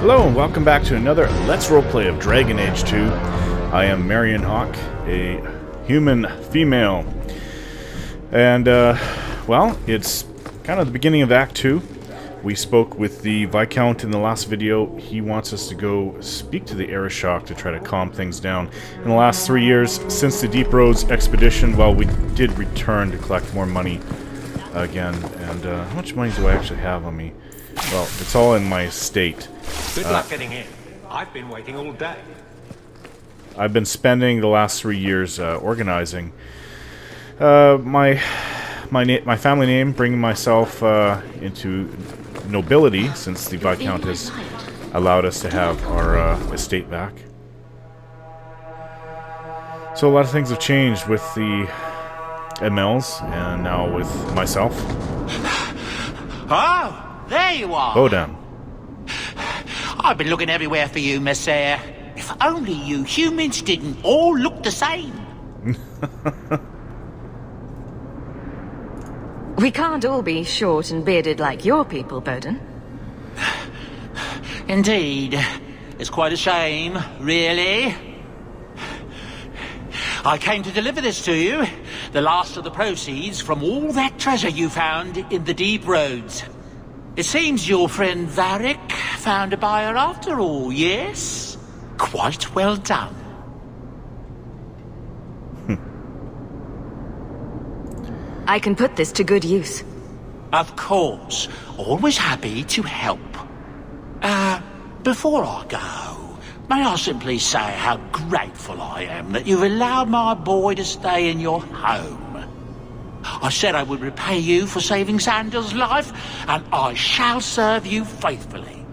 Hello and welcome back to another Let's Roleplay of Dragon Age 2. I am Marion Hawke, a human female. And, well, it's kind of the beginning of Act 2. We spoke with the Viscount in the last video. He wants us to go speak to the Arishok to try to calm things down. In the last 3 years, since the Deep Roads expedition, well, we did return to collect more money again. And, how much money do I actually have on me? Well, it's all in my estate. Good luck getting in. I've been waiting all day. I've been spending the last 3 years organizing my family name, bringing myself into nobility, since the Viscount has allowed us to have our estate back. So a lot of things have changed with the Amells, and now with myself. Oh, there you are. Bodan. I've been looking everywhere for you, Messiah. If only you humans didn't all look the same. We can't all be short and bearded like your people, Bodan. Indeed. It's quite a shame, really. I came to deliver this to you. The last of the proceeds from all that treasure you found in the Deep Roads. It seems your friend Varric found a buyer after all, yes? Quite well done. I can put this to good use. Of course. Always happy to help. Before I go, may I simply say how grateful I am that you've allowed my boy to stay in your home. I said I would repay you for saving Sandal's life, and I shall serve you faithfully.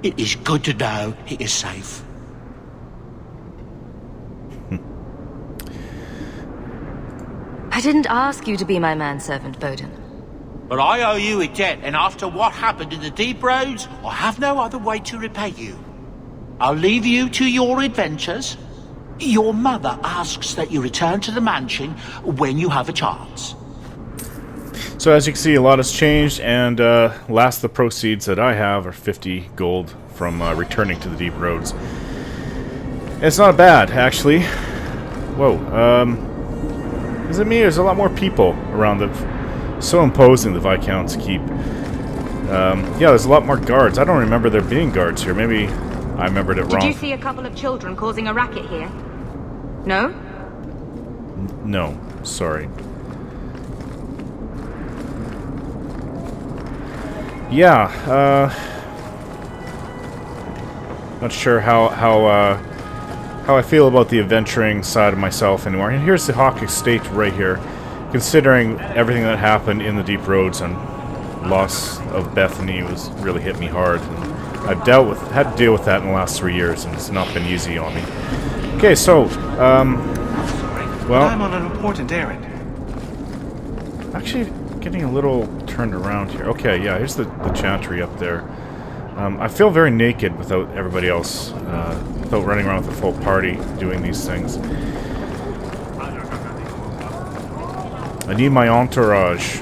It is good to know he is safe. I didn't ask you to be my manservant, Bodan. But I owe you a debt, and after what happened in the Deep Roads, I have no other way to repay you. I'll leave you to your adventures. Your mother asks that you return to the mansion when you have a chance. So as you can see, a lot has changed, and last the proceeds that I have are 50 gold from returning to the Deep Roads. It's not bad, actually. Whoa, is it me? There's a lot more people around the... So imposing, the Viscount's keep. Yeah, there's a lot more guards. I don't remember there being guards here. Maybe I remembered it wrong. Did you see a couple of children causing a racket here? No? No, sorry. Yeah, not sure how I feel about the adventuring side of myself anymore. And here's the Hawke Estate right here. Considering everything that happened in the Deep Roads, and loss of Bethany was really hit me hard. And I've had to deal with that in the last 3 years, and it's not been easy on me. Okay, so, well, I'm on an important errand. actually, getting a little turned around here. Okay, yeah, here's the chantry up there. I feel very naked without everybody else, without running around with a full party doing these things. I need my entourage.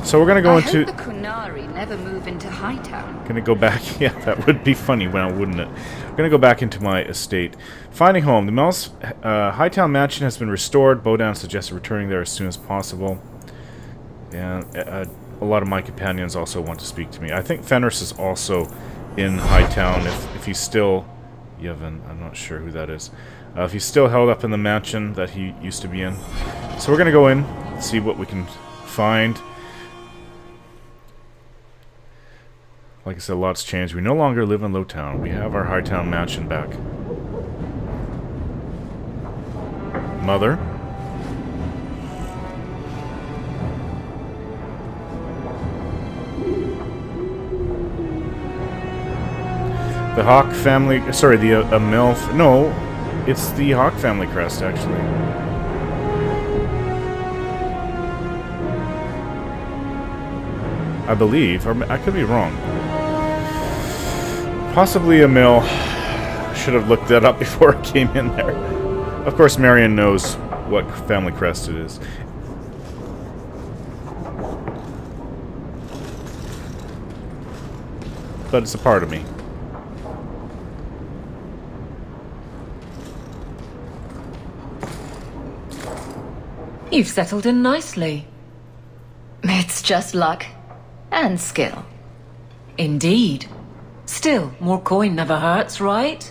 So we're gonna go into... I hope the Kunari never move into Hightown. Gonna go back... Yeah, that would be funny, well, wouldn't it? I'm gonna go back into my estate. Finding home. The Amell's Hightown mansion has been restored. Bodan suggested returning there as soon as possible. And a lot of my companions also want to speak to me. I think Fenris is also in Hightown. If he's still... Yevon, I'm not sure who that is. If he's still held up in the mansion that he used to be in. So we're gonna go in, see what we can find. Like I said, a lot's changed. We no longer live in Lowtown. We have our Hightown mansion back. Mother. The Hawke family... Sorry, the Amell... No, it's the Hawke family crest, actually. I believe, or I could be wrong. Possibly Amell. Should have looked that up before I came in there. Of course, Marion knows what family crest it is. but it's a part of me. You've settled in nicely. It's just luck. And skill. Indeed. Still, more coin never hurts, right?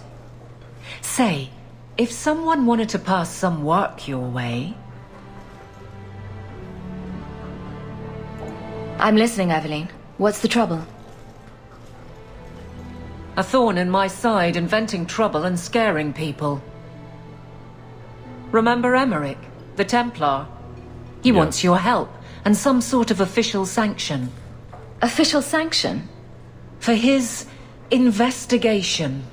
Say, if someone wanted to pass some work your way... I'm listening, Aveline. What's the trouble? A thorn in my side, inventing trouble and scaring people. Remember Emmerich, the Templar? He wants your help, and some sort of official sanction. Official sanction? For his investigation.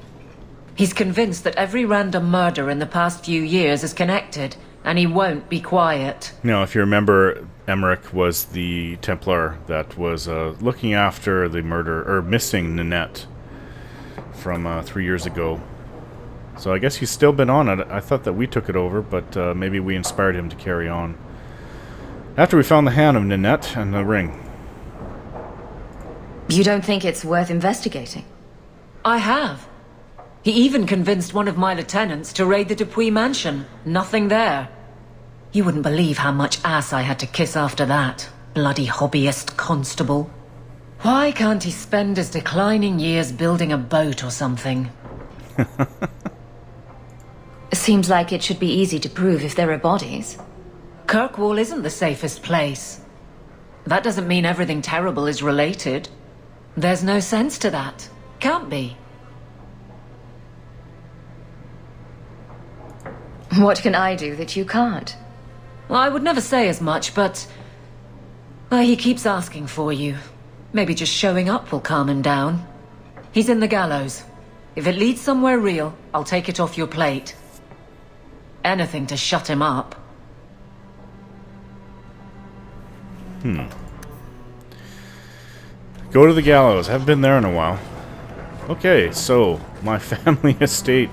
He's convinced that every random murder in the past few years is connected, and he won't be quiet. Now, if you remember, Emmerich was the Templar that was looking after the murder, or missing Nanette from 3 years ago. So I guess he's still been on it. I thought that we took it over, but maybe we inspired him to carry on. After we found the hand of Nanette and the ring. You don't think it's worth investigating? I have. He even convinced one of my lieutenants to raid the Dupuis mansion. Nothing there. You wouldn't believe how much ass I had to kiss after that. Bloody hobbyist constable. Why can't he spend his declining years building a boat or something? Seems like it should be easy to prove if there are bodies. Kirkwall isn't the safest place. That doesn't mean everything terrible is related. There's no sense to that. Can't be. What can I do that you can't? Well, I would never say as much, but... he keeps asking for you. Maybe just showing up will calm him down. He's in the gallows. If it leads somewhere real, I'll take it off your plate. Anything to shut him up. Go to the gallows. Haven't been there in a while. Okay, so, my family estate.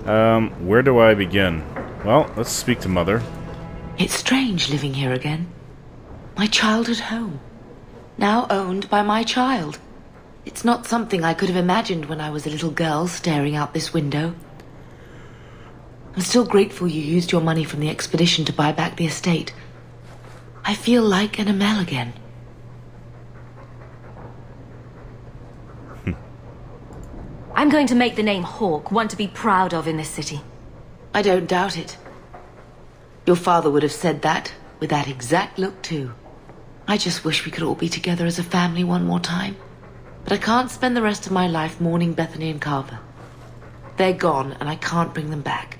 Where do I begin? Well, let's speak to Mother. It's strange living here again. My childhood home. Now owned by my child. It's not something I could have imagined when I was a little girl staring out this window. I'm still grateful you used your money from the expedition to buy back the estate. I feel like an Amell again. I'm going to make the name Hawke one to be proud of in this city. I don't doubt it. Your father would have said that, with that exact look too. I just wish we could all be together as a family one more time. But I can't spend the rest of my life mourning Bethany and Carver. They're gone, and I can't bring them back.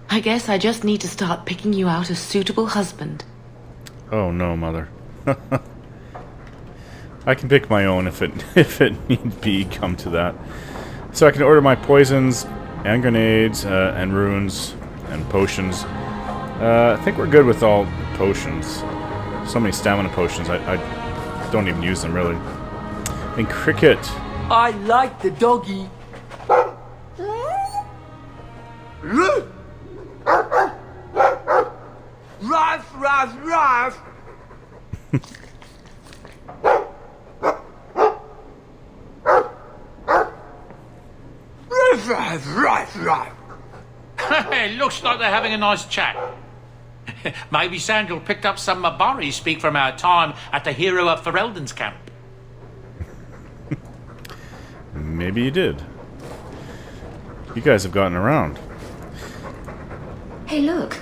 I guess I just need to start picking you out a suitable husband. Oh no, Mother. I can pick my own if it need be come to that. So I can order my poisons and grenades and runes and potions. I think we're good with all potions. So many stamina potions. I don't even use them really. And cricket. I like the doggy. Ruff, ruff, ruff. It looks like they're having a nice chat. Maybe Sandal picked up some Mabari speak from our time at the Hero of Ferelden's camp. Maybe you did. You guys have gotten around. Hey, look.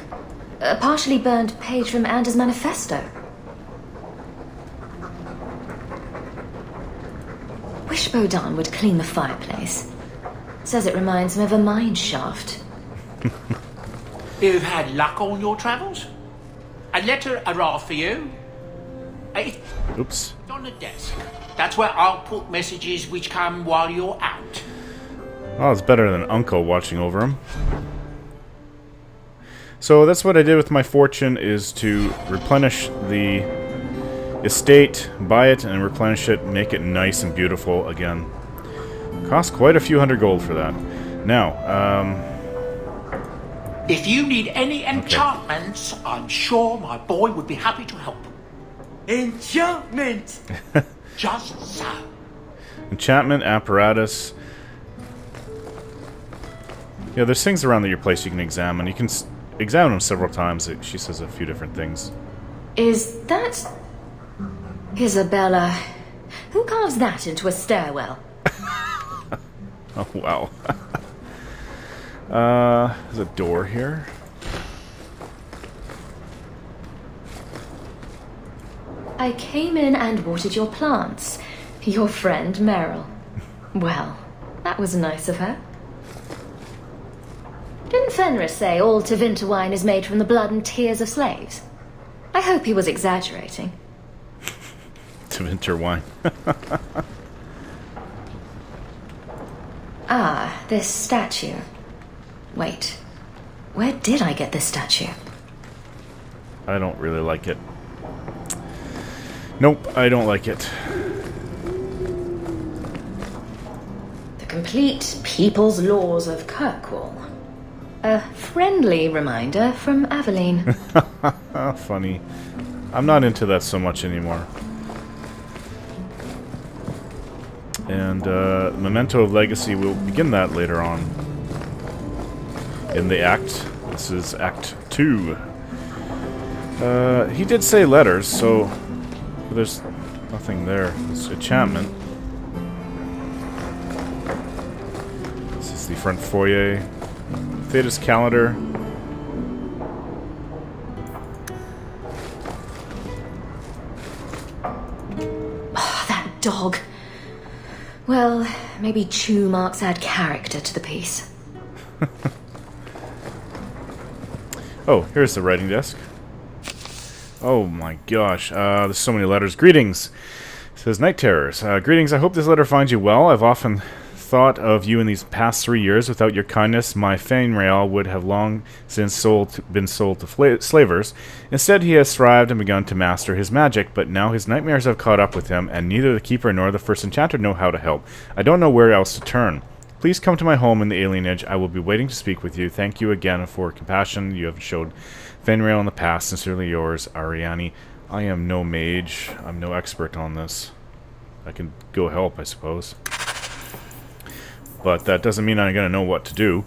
A partially burned page from Anders' manifesto. Wish Bodin would clean the fireplace. Says it reminds him of a mine shaft. You've had luck on your travels? A letter arrived for you. It's Oops. on the desk. That's where I'll put messages which come while you're out. Oh, it's better than Uncle watching over him. So that's what I did with my fortune, is to replenish the estate, buy it and replenish it, make it nice and beautiful again. Cost quite a few hundred gold for that. Now, If you need any enchantments, I'm sure my boy would be happy to help. Enchantment. Just so. enchantment, apparatus. Yeah, there's things around your place you can examine. You can examine him several times. She says a few different things. Is that... Isabella? Who carves that into a stairwell? Oh, wow. There's a door here. I came in and watered your plants. Your friend, Meryl. Well, that was nice of her. Didn't Fenris say all Tevinter wine is made from the blood and tears of slaves? I hope he was exaggerating. Tevinter wine. Ah, this statue. Wait, where did I get this statue? I don't really like it. Nope, I don't like it. The Complete People's Laws of Kirkwall. A friendly reminder from Aveline. Funny. I'm not into that so much anymore. And Memento of Legacy, we'll begin that later on in the act. This is Act 2. He did say letters, so there's nothing there. It's enchantment. This is the front foyer. Thetis calendar. Oh, that dog. Well, maybe chew marks add character to the piece. Oh, here's the writing desk. Oh my gosh, there's so many letters. Greetings! It says, Night Terrors. Greetings, I hope this letter finds you well. I've often thought of you in these past 3 years. Without your kindness, my Fainrail would have long since been sold to slavers. Instead, he has thrived and begun to master his magic, but now his nightmares have caught up with him, and neither the Keeper nor the First Enchanter know how to help. I don't know where else to turn. Please come to my home in the Alienage. I will be waiting to speak with you. Thank you again for compassion you have showed Fainrail in the past. Sincerely yours, Ariane. I am no mage. I'm no expert on this. I can go help, I suppose. But that doesn't mean I'm going to know what to do.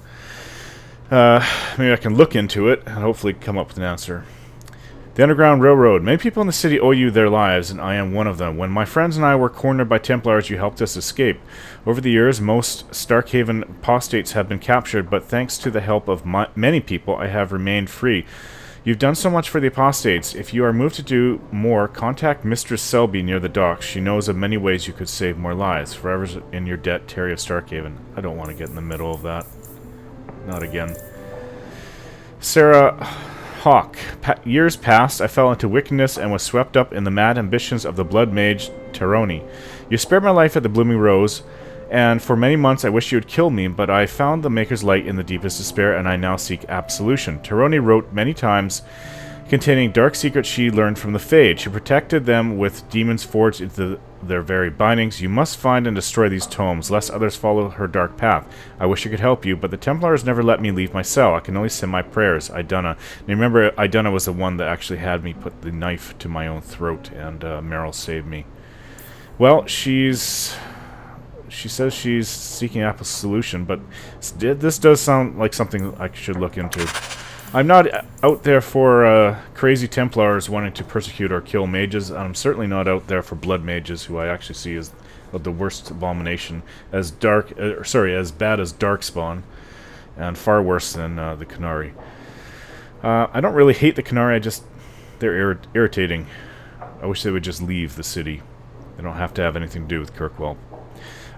Maybe I can look into it and hopefully come up with an answer. The Underground Railroad. Many people in the city owe you their lives, and I am one of them. When my friends and I were cornered by Templars, you helped us escape. Over the years, most Starkhaven apostates have been captured, but thanks to the help of many people, I have remained free. You've done so much for the apostates. If you are moved to do more, contact Mistress Selby near the docks. She knows of many ways you could save more lives. Forever's in your debt, Terry of Starkhaven. I don't want to get in the middle of that. Not again. Sarah Hawke. Years passed, I fell into wickedness and was swept up in the mad ambitions of the blood mage Teroni. You spared my life at the Blooming Rose, and for many months I wished you had killed me, but I found the Maker's Light in the deepest despair, and I now seek absolution. Teroni wrote many times containing dark secrets she learned from the Fade. She protected them with demons forged into their very bindings. You must find and destroy these tomes, lest others follow her dark path. I wish I could help you, but the Templars never let me leave my cell. I can only send my prayers. Idunna. And remember, Idunna was the one that actually had me put the knife to my own throat, and Meryl saved me. Well, she says she's seeking absolution, but this does sound like something I should look into. I'm not out there for crazy Templars wanting to persecute or kill mages. I'm certainly not out there for blood mages, who I actually see as the worst abomination, as bad as Darkspawn, and far worse than the Qunari. I don't really hate the Qunari. They're irritating. I wish they would just leave the city. They don't have to have anything to do with Kirkwall.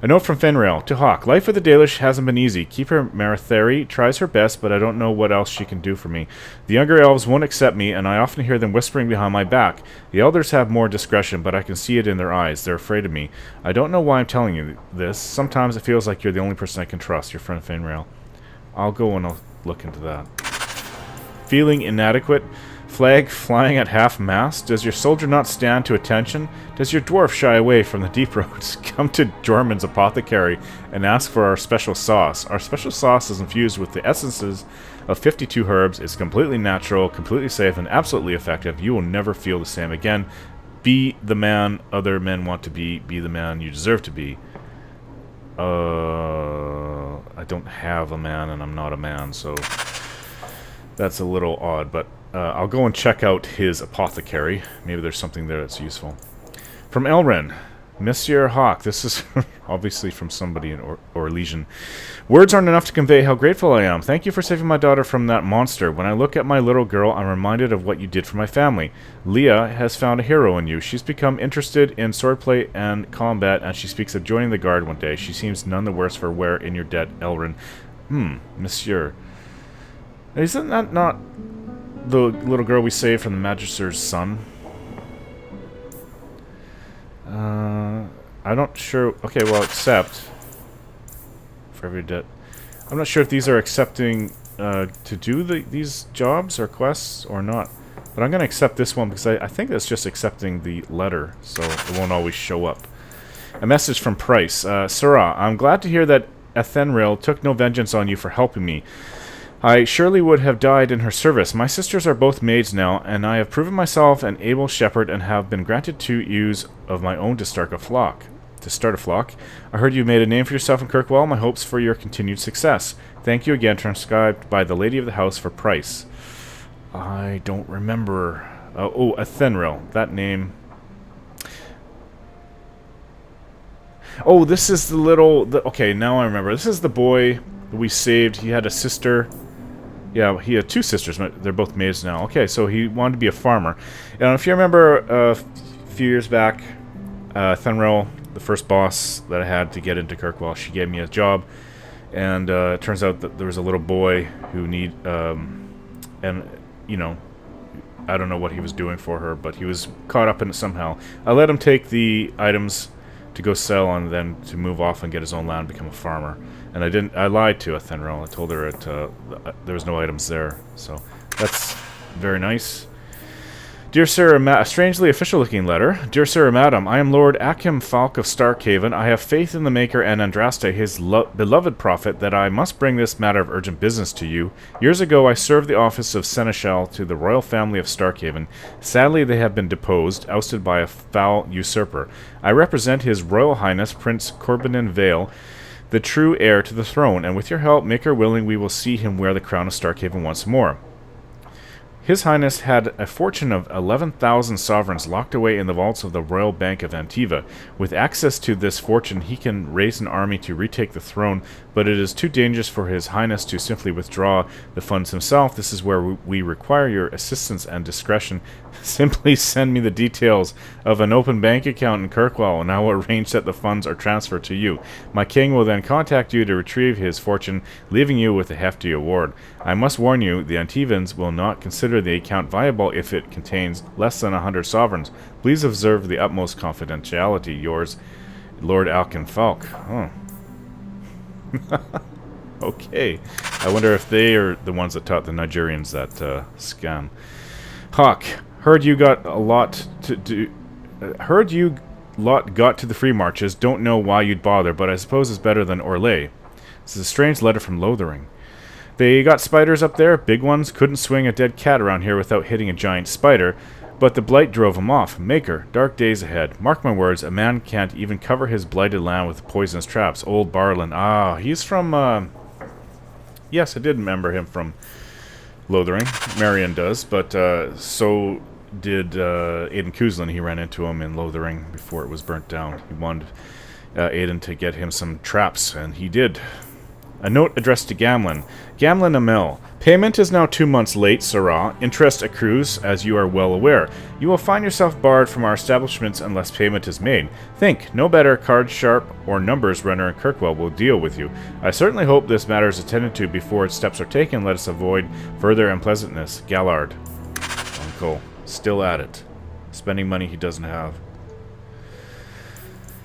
A note from Fainrail to Hawke. Life with the Dalish hasn't been easy. Keeper Maratheri tries her best, but I don't know what else she can do for me. The younger elves won't accept me, and I often hear them whispering behind my back. The elders have more discretion, but I can see it in their eyes. They're afraid of me. I don't know why I'm telling you this. Sometimes it feels like you're the only person I can trust, your friend Fainrail. I'll go and I'll look into that. Feeling inadequate? Flag flying at half-mast? Does your soldier not stand to attention? Does your dwarf shy away from the deep roads? Come to Jorman's apothecary and ask for our special sauce. Our special sauce is infused with the essences of 52 herbs. It's completely natural, completely safe, and absolutely effective. You will never feel the same again. Be the man other men want to be. Be the man you deserve to be. I don't have a man, and I'm not a man, so... That's a little odd, but I'll go and check out his apothecary. Maybe there's something there that's useful. From Elrin. Monsieur Hawke. This is obviously from somebody in Orlesian. Words aren't enough to convey how grateful I am. Thank you for saving my daughter from that monster. When I look at my little girl, I'm reminded of what you did for my family. Leah has found a hero in you. She's become interested in swordplay and combat, and she speaks of joining the guard one day. She seems none the worse for wear in your debt, Elrin. Monsieur. Isn't that not the little girl we saved from the Magister's son? I'm not sure. Okay, well, accept. For every debt. I'm not sure if these are accepting to do these jobs or quests or not. But I'm going to accept this one because I think that's just accepting the letter, so it won't always show up. A message from Price. Sirrah, I'm glad to hear that Ethenril took no vengeance on you for helping me. I surely would have died in her service. My sisters are both maids now, and I have proven myself an able shepherd and have been granted to use of my own to start a flock. I heard you made a name for yourself in Kirkwall. My hopes for your continued success. Thank you again, transcribed by the lady of the house for Price. I don't remember. Oh, Ethenril. That name. Oh, this is the little... okay, now I remember. This is the boy that we saved. He had a sister... yeah, he had two sisters. They're both maids now. Okay, so he wanted to be a farmer. And if you remember a few years back, Ethenril, the first boss that I had to get into Kirkwall, she gave me a job. And it turns out that there was a little boy who and, you know, I don't know what he was doing for her, but he was caught up in it somehow. I let him take the items to go sell and then to move off and get his own land and become a farmer. And I lied to Ethenril. I told her there was no items there. So that's very nice. Dear Sir, a strangely official-looking letter. Dear Sir, Madam, I am Lord Achim Falk of Starkhaven. I have faith in the Maker and Andraste, his beloved prophet, that I must bring this matter of urgent business to you. Years ago, I served the office of Seneschal to the royal family of Starkhaven. Sadly, they have been deposed, ousted by a foul usurper. I represent His Royal Highness, Prince Corbenin Vale, the true heir to the throne, and with your help, Maker willing, we will see him wear the crown of Starkhaven once more. His Highness had a fortune of 11,000 sovereigns locked away in the vaults of the Royal Bank of Antiva. With access to this fortune, he can raise an army to retake the throne, but it is too dangerous for His Highness to simply withdraw the funds himself. This is where we require your assistance and discretion. Simply send me the details of an open bank account in Kirkwall, and I will arrange that the funds are transferred to you. My king will then contact you to retrieve his fortune, leaving you with a hefty award. I must warn you, the Antivans will not consider the account viable if it contains less than 100 sovereigns. Please observe the utmost confidentiality. Yours, Lord Alkin Falk. Oh. Okay. I wonder if they are the ones that taught the Nigerians that scam. Hawke, heard you got a lot to do. Heard you got to the free marches. Don't know why you'd bother, but I suppose it's better than Orlais. This is a strange letter from Lothering. They got spiders up there, big ones. Couldn't swing a dead cat around here without hitting a giant spider, but the blight drove them off. Maker, dark days ahead. Mark my words, a man can't even cover his blighted land with poisonous traps. Old Barlin. Ah, he's from, yes, I did remember him from Lothering. Marion does, but so did Aiden Kuzlin. He ran into him in Lothering before it was burnt down. He wanted Aiden to get him some traps, and he did. A note addressed to Gamlin. Gamlin Amell. Payment is now 2 months late, Sirrah. Interest accrues, as you are well aware. You will find yourself barred from our establishments unless payment is made. Think, no better card sharp or numbers runner in Kirkwall will deal with you. I certainly hope this matter is attended to before its steps are taken. Let us avoid further unpleasantness. Gallard. Uncle. Still at it. Spending money he doesn't have.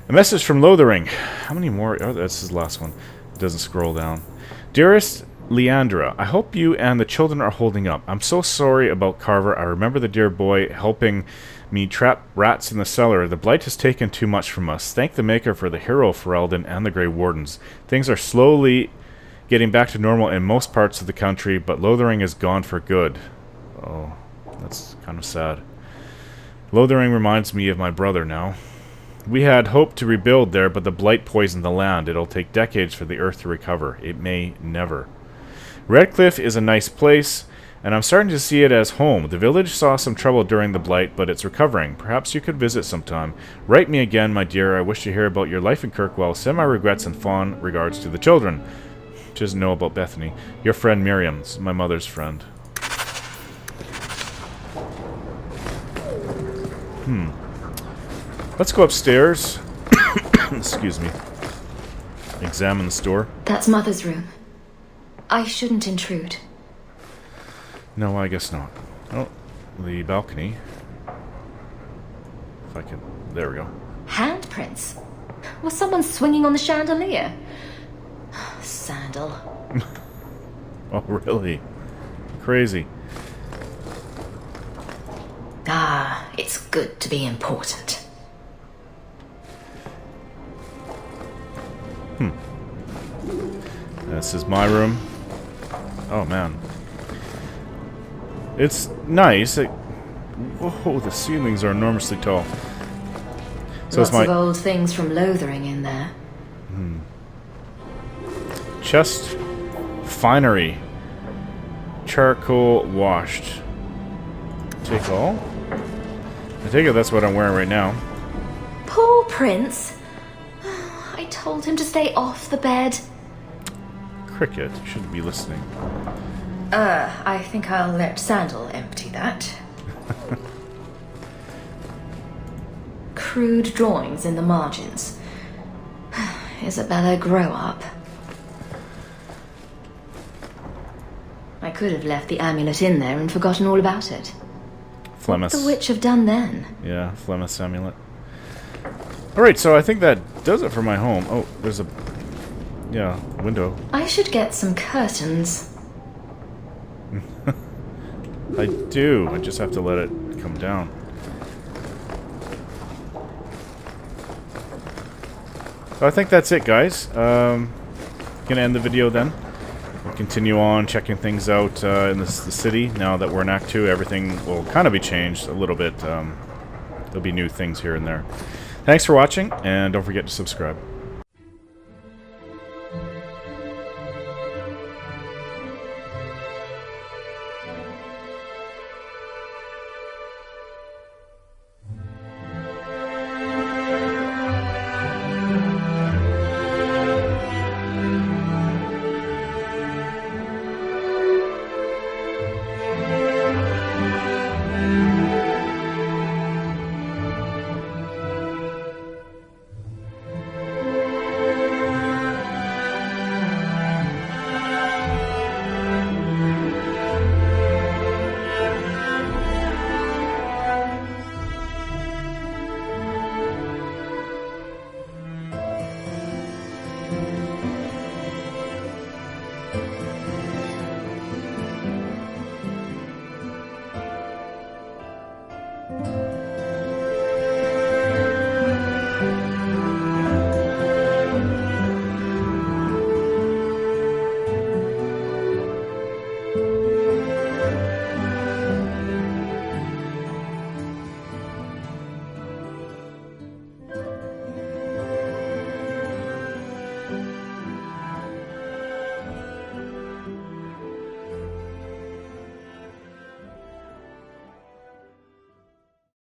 A message from Lothering. How many more? Oh, that's his last one. It doesn't scroll down. Dearest Leandra, I hope you and the children are holding up. I'm so sorry about Carver. I remember the dear boy helping me trap rats in the cellar. The blight has taken too much from us. Thank the Maker for the hero Ferelden and the Grey Wardens. Things are slowly getting back to normal in most parts of the country, but Lothering is gone for good. Oh, that's kind of sad. Lothering reminds me of my brother now. We had hoped to rebuild there, but the blight poisoned the land. It'll take decades for the earth to recover. It may never. Redcliffe is a nice place, and I'm starting to see it as home. The village saw some trouble during the Blight, but it's recovering. Perhaps you could visit sometime. Write me again, my dear. I wish to hear about your life in Kirkwall. Send my regrets and fond regards to the children. She doesn't know about Bethany. Your friend Miriam, my mother's friend. Let's go upstairs. Excuse me. Examine the store. That's Mother's room. I shouldn't intrude. No, I guess not. Oh, the balcony. If I can... There we go. Handprints? Was someone swinging on the chandelier? Sandal. Oh, really? Crazy. Ah, it's good to be important. This is my room. Oh, man. It's nice. Whoa, the ceilings are enormously tall. So Lots it's my of old things from Lothering in there. chest finery. Charcoal washed. Take all? I take it that's what I'm wearing right now. Poor Prince. I told him to stay off the bed. Cricket, you shouldn't be listening. I think I'll let Sandal empty that. Crude drawings in the margins. Isabella, grow up. I could have left the amulet in there and forgotten all about it. What would the witch have done then? Yeah, Flemis amulet. Alright, so I think that does it for my home. Oh, there's a... yeah, window. I should get some curtains. I do. I just have to let it come down. So I think that's it, guys. Gonna end the video then. We'll continue on checking things out in the city. Now that we're in Act 2, everything will kind of be changed a little bit. There'll be new things here and there. Thanks for watching, and don't forget to subscribe.